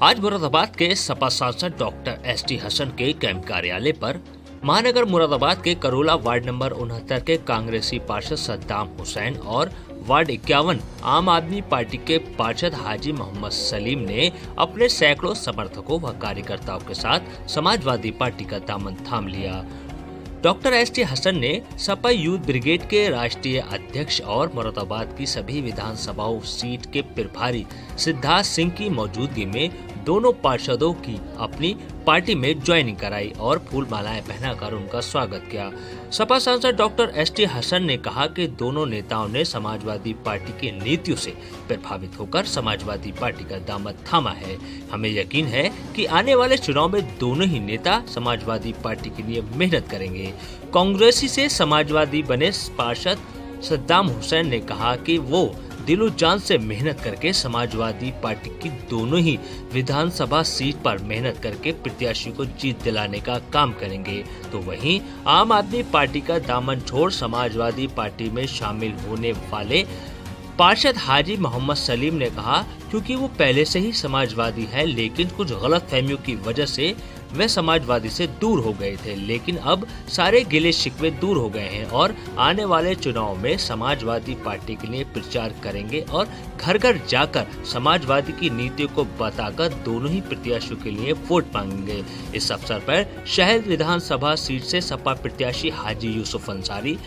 आज मुरादाबाद के सपा सांसद डॉक्टर एसटी हसन के कैंप कार्यालय पर महानगर मुरादाबाद के करोला वार्ड नंबर 69 के कांग्रेसी पार्षद सद्दाम हुसैन और वार्ड 51 आम आदमी पार्टी के पार्षद हाजी मोहम्मद सलीम ने अपने सैकड़ों समर्थकों व कार्यकर्ताओं के साथ समाजवादी पार्टी का दामन थाम लिया। डॉक्टर एसटी हसन ने सपा यूथ ब्रिगेड के राष्ट्रीय अध्यक्ष और मुरादाबाद की सभी विधानसभाओं सीट के प्रभारी सिद्धार्थ सिंह की मौजूदगी में दोनों पार्षदों की अपनी पार्टी में ज्वाइनिंग कराई और फूल मालाएं पहनाकर उनका स्वागत किया। सपा सांसद डॉक्टर एसटी हसन ने कहा कि दोनों नेताओं ने समाजवादी पार्टी की नीतियों से प्रभावित होकर समाजवादी पार्टी का दामन थामा है। हमें यकीन है कि आने वाले चुनाव में दोनों ही नेता समाजवादी पार्टी के लिए मेहनत करेंगे। कांग्रेसी से समाजवादी बने पार्षद सद्दाम हुसैन ने कहा कि वो दिलो जान से मेहनत करके समाजवादी पार्टी की दोनों ही विधानसभा सीट पर मेहनत करके प्रत्याशी को जीत दिलाने का काम करेंगे। तो वहीं आम आदमी पार्टी का दामन छोड़ समाजवादी पार्टी में शामिल होने वाले पार्षद हाजी मोहम्मद सलीम ने कहा, क्योंकि वो पहले से ही समाजवादी है, लेकिन कुछ गलतफहमियों की वजह से वे समाजवादी से दूर हो गए थे, लेकिन अब सारे गिले शिकवे दूर हो गए हैं और आने वाले चुनाव में समाजवादी पार्टी के लिए प्रचार करेंगे और घर घर जाकर समाजवादी की नीतियों को बताकर दोनों ही प्रत्याशियों के लिए वोट मांगेंगे। इस अवसर पर शहर विधानसभा सीट से सपा प्रत्याशी हाजी यूसुफ अंसारी,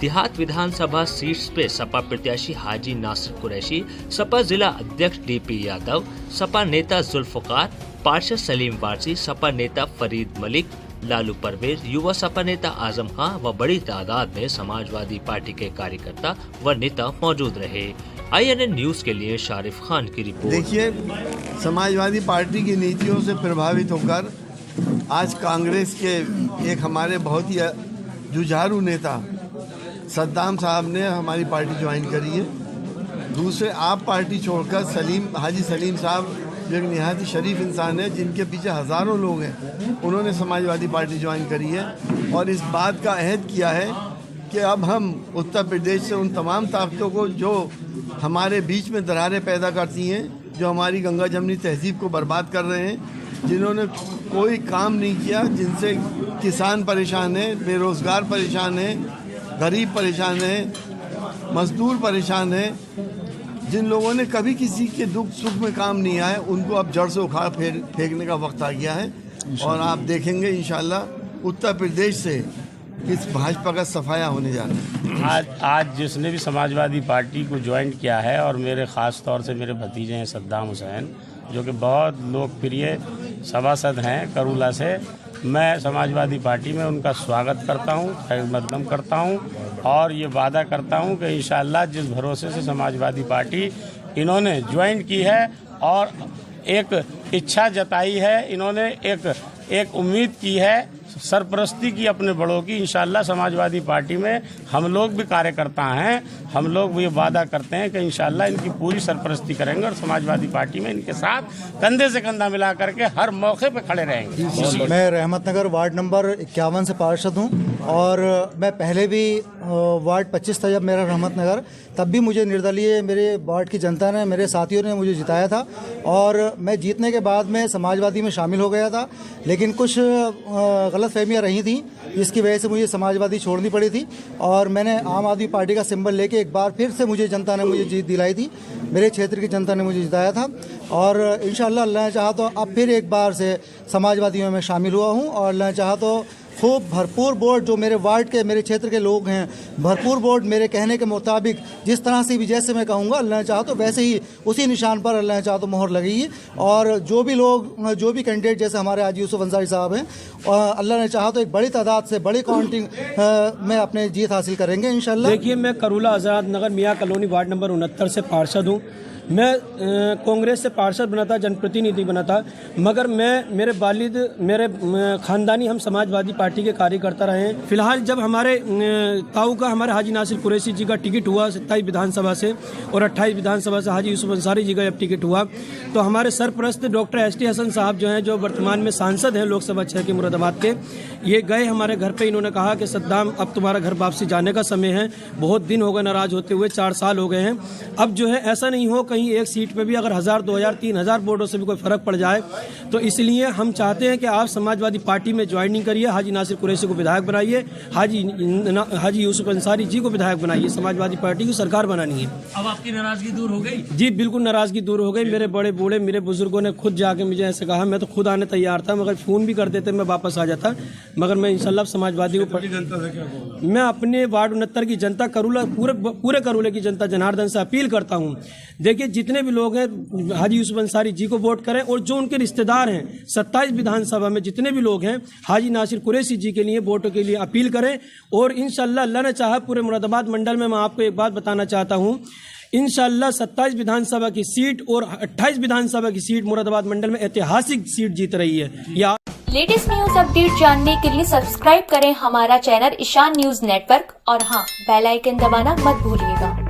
देहात विधानसभा सीट पे सपा प्रत्याशी हाजी नासिर कुरैशी, सपा जिला अध्यक्ष डीपी यादव, सपा नेता जुल्फकार, पार्षद सलीम वारसी, सपा नेता फरीद मलिक, लालू परवेज, युवा सपा नेता आजम खान व बड़ी तादाद में समाजवादी पार्टी के कार्यकर्ता व नेता मौजूद रहे। INN न्यूज के लिए शारिफ खान की रिपोर्ट। देखिए, समाजवादी पार्टी की नीतियों से प्रभावित होकर आज कांग्रेस के एक हमारे बहुत ही जुझारू नेता सद्दाम साहब ने हमारी पार्टी ज्वाइन करी है। दूसरे आप पार्टी छोड़कर हाजी सलीम साहब जो एक निहायत शरीफ इंसान है, जिनके पीछे हज़ारों लोग हैं, उन्होंने समाजवादी पार्टी ज्वाइन करी है और इस बात का अहद किया है कि अब हम उत्तर प्रदेश से उन तमाम ताकतों को जो हमारे बीच में दरारें पैदा करती हैं, जो हमारी गंगा जमनी तहजीब को बर्बाद कर रहे हैं, जिन्होंने कोई काम नहीं किया, जिनसे किसान परेशान है, बेरोज़गार परेशान है, गरीब परेशान है, मजदूर परेशान है, जिन लोगों ने कभी किसी के दुख सुख में काम नहीं आए, उनको अब जड़ से उखाड़ फेंकने का वक्त आ गया है। और आप देखेंगे इंशाल्लाह उत्तर प्रदेश से इस भाजपा का सफाया होने जा रहा है। आज जिसने भी समाजवादी पार्टी को ज्वाइन किया है और मेरे ख़ास तौर से मेरे भतीजे हैं सद्दाम हुसैन, जो कि बहुत लोकप्रिय सभासद हैं करोला से, मैं समाजवादी पार्टी में उनका स्वागत करता हूं, खैर मकदम करता हूं और ये वादा करता हूं कि इंशाअल्लाह जिस भरोसे से समाजवादी पार्टी इन्होंने ज्वाइन की है और एक इच्छा जताई है, इन्होंने एक उम्मीद की है, सरपरस्ती की अपने बड़ों की, इंशाअल्लाह समाजवादी पार्टी में हम लोग भी कार्यकर्ता हैं, हम लोग भी वादा करते हैं कि इंशाअल्लाह इनकी पूरी सरपरस्ती करेंगे और समाजवादी पार्टी में इनके साथ कंधे से कंधा मिला करके हर मौके पे खड़े रहेंगे। मैं रहमतनगर वार्ड नंबर 51 से पार्षद हूं और मैं पहले भी वार्ड 25 था जब मेरा रहमतनगर, तब भी मुझे निर्दलीय मेरे वार्ड की जनता ने, मेरे साथियों ने मुझे जिताया था और मैं जीतने के बाद में समाजवादी में शामिल हो गया था, लेकिन कुछ गलतफहमियां रही थी जिसकी वजह से मुझे समाजवादी छोड़नी पड़ी थी और मैंने आम आदमी पार्टी का सिंबल लेके एक बार फिर से जनता ने मुझे जीत दिलाई थी, मेरे क्षेत्र की जनता ने मुझे जिताया था और इंशाअल्लाह अल्लाह ने चाहा तो अब फिर एक बार से समाजवादी में मैं शामिल हुआ हूं और अल्लाह ने चाहा तो खूब भरपूर वोट जो मेरे वार्ड के, मेरे क्षेत्र के लोग हैं, भरपूर वोट मेरे कहने के मुताबिक जिस तरह से भी जैसे मैं कहूँगा, अल्लाह ने चाहा तो वैसे ही उसी निशान पर अल्लाह ने चाहा तो मोहर लगेगी और जो भी लोग, जो भी कैंडिडेट जैसे हमारे हाजी यूसुफ अंसारी साहब हैं, अल्लाह ने चाहा तो एक बड़ी तादाद से, बड़ी काउंटिंग में अपने जीत हासिल करेंगे इंशाअल्लाह। देखिए, मैं करोला आज़ाद नगर मियाँ कॉलोनी वार्ड नंबर 69 से पार्षद हूँ। मैं कांग्रेस से पार्षद बना था, जनप्रतिनिधि बना था, मगर मैं, मेरे वालिद, मेरे ख़ानदानी, हम समाजवादी पार्टी पार्टी के कार्यकर्ता रहे हैं। फिलहाल जब हमारे ताऊ का हमारे हाजी नासिर कुरैशी जी का टिकट हुआ 27 विधानसभा से और 28 विधानसभा से हाजी यूसुफ अंसारी जी का जब टिकट हुआ तो हमारे सरपरस्त डॉक्टर एसटी हसन साहब जो हैं, जो वर्तमान में सांसद हैं लोकसभा 6 के मुरादाबाद के, ये गए हमारे घर पे। इन्होंने कहा कि सद्दाम अब तुम्हारा घर वापसी जाने का समय है, बहुत दिन हो गए नाराज होते हुए, 4 साल हो गए हैं। अब जो है ऐसा नहीं हो कहीं एक सीट पे भी अगर 1000, 2000, 3000 वोटों से भी कोई फर्क पड़ जाए, तो इसलिए हम चाहते हैं कि आप समाजवादी पार्टी में ज्वाइनिंग करिए, हाजी नासिर कुरैशी को विधायक बनाइए, हाजी यूसुफ अंसारी जी को विधायक बनाइए, समाजवादी पार्टी की सरकार बनानी है। अब आपकी नाराजगी दूर हो गई? जी बिल्कुल नाराजगी दूर हो गई। मेरे बड़े बूढ़े मेरे बुजुर्गों ने खुद जाके मुझे ऐसे कहा, मैं तो खुद आने तैयार था, मगर फोन भी कर देते मैं वापस आ जाता, मगर मैं इंशाल्लाह समाजवादी को मैं अपने वार्ड 69 की जनता करूला पूरे करूले की जनता जनार्दन से अपील करता हूं, देखिए जितने भी लोग हैं हाजी यूसुफ अंसारी जी को वोट करें और जो उनके रिश्तेदार हैं 27 विधानसभा में जितने भी लोग हैं हाजी नासिर कुरैशी जी के लिए वोटों के लिए अपील करें। और इंशाल्लाह अल्लाह ने चाहा पूरे मुरादाबाद मंडल में मैं आपको एक बात बताना चाहता हूं, इंशाल्लाह 27 विधानसभा की सीट और 28 विधानसभा की सीट मुरादाबाद मंडल में ऐतिहासिक सीट जीत रही है। या लेटेस्ट न्यूज अपडेट जानने के लिए सब्सक्राइब करें हमारा चैनल ईशान न्यूज नेटवर्क और हाँ, बेल आइकन दबाना मत भूलिएगा।